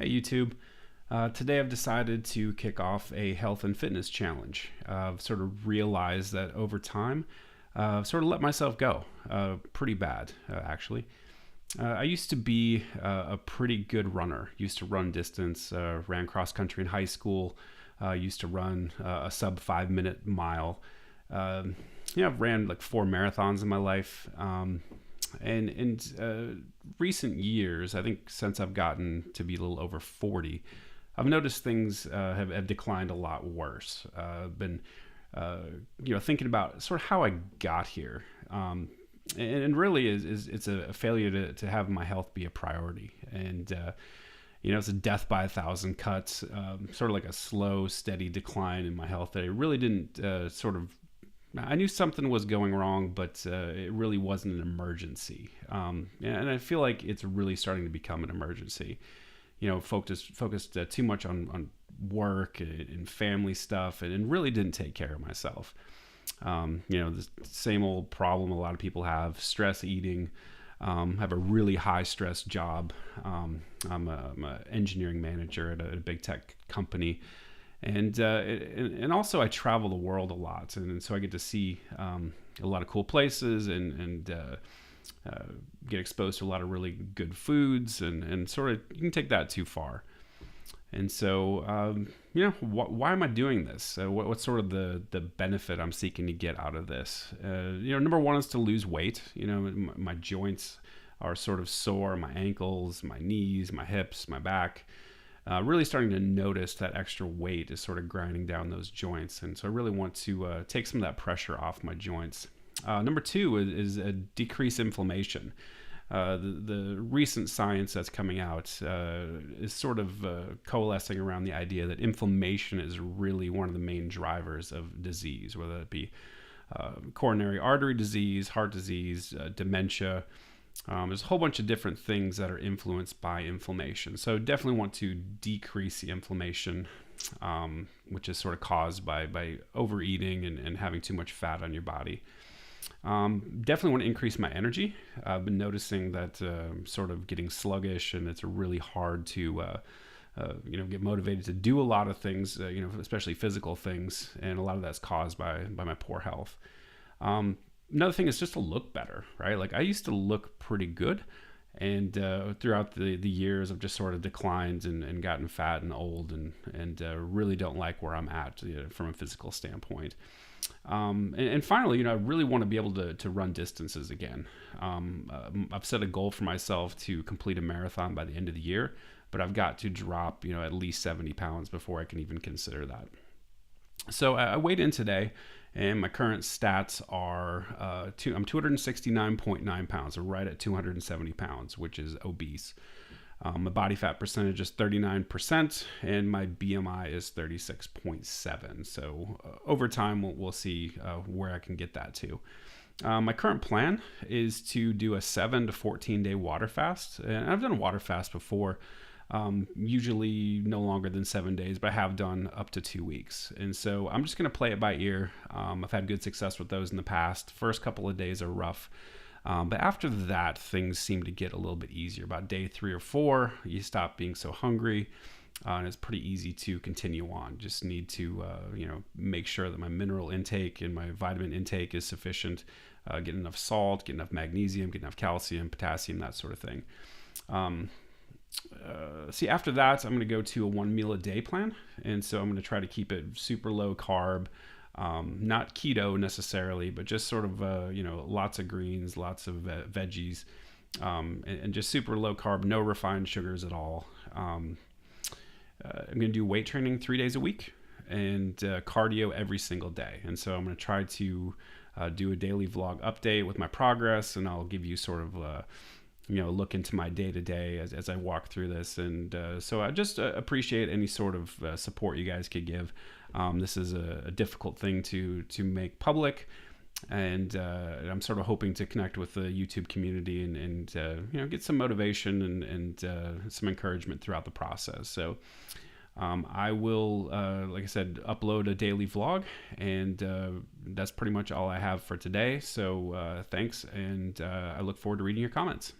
Hey YouTube. Today I've decided to kick off a health and fitness challenge. I've sort of realized that over time, I've sort of let myself go pretty bad, actually. I used to be a pretty good runner. Used to run distance, ran cross country in high school, used to run a sub 5 minute mile. I've ran like 4 marathons in my life. And in recent years, I think since I've gotten to be a little over 40, I've noticed things have declined a lot worse. I've been, thinking about sort of how I got here. And really it's a failure to have my health be a priority. And, it's a death by 1,000 cuts, sort of like a slow, steady decline in my health that I really didn't I knew something was going wrong, but it really wasn't an emergency. And I feel like it's really starting to become an emergency. Focused too much on work and family stuff, and really didn't take care of myself. The same old problem a lot of people have: stress eating. Have a really high stress job. I'm an engineering manager at a big tech company. And also I travel the world a lot, and so I get to see a lot of cool places and get exposed to a lot of really good foods, and sort of you can take that too far. And so why am I doing this? What's sort of the benefit I'm seeking to get out of this? Number one is to lose weight. My joints are sort of sore: my ankles, my knees, my hips, my back. Really starting to notice that extra weight is sort of grinding down those joints. And so I really want to take some of that pressure off my joints. Number two is a decrease inflammation. The recent science that's coming out is sort of coalescing around the idea that inflammation is really one of the main drivers of disease, whether it be coronary artery disease, heart disease, dementia. There's a whole bunch of different things that are influenced by inflammation. So definitely want to decrease the inflammation, which is sort of caused by overeating and having too much fat on your body. Definitely want to increase my energy. I've been noticing that sort of getting sluggish, and it's really hard to get motivated to do a lot of things, especially physical things. And a lot of that's caused by my poor health. Another thing is just to look better, right? Like I used to look pretty good, and throughout the years I've just sort of declined and gotten fat and old, and really don't like where I'm at from a physical standpoint. And finally, I really want to be able to run distances again. I've set a goal for myself to complete a marathon by the end of the year, but I've got to drop at least 70 pounds before I can even consider that. So I weighed in today, and my current stats are I'm 269.9 pounds, so right at 270 pounds, which is obese. My body fat percentage is 39%, and my BMI is 36.7. So over time, we'll see where I can get that to. My current plan is to do a 7 to 14 day water fast, and I've done a water fast before. Usually no longer than 7 days, but I have done up to 2 weeks. And so I'm just going to play it by ear. I've had good success with those in the past. First couple of days are rough. But after that, things seem to get a little bit easier. About day 3 or 4, you stop being so hungry, and it's pretty easy to continue on. Just need to, make sure that my mineral intake and my vitamin intake is sufficient. Get enough salt, get enough magnesium, get enough calcium, potassium, that sort of thing. After that, I'm going to go to a 1 meal a day plan. And so I'm going to try to keep it super low carb, not keto necessarily, but just sort of, lots of greens, lots of veggies, and just super low carb, no refined sugars at all. I'm going to do weight training 3 days a week, and cardio every single day. And so I'm going to try to do a daily vlog update with my progress, and I'll give you sort of look into my day-to-day as I walk through this. And so I just appreciate any sort of support you guys could give. This is a difficult thing to make public, and I'm sort of hoping to connect with the YouTube community and get some motivation and some encouragement throughout the process. So I will, like I said, upload a daily vlog, and that's pretty much all I have for today. So thanks, and I look forward to reading your comments.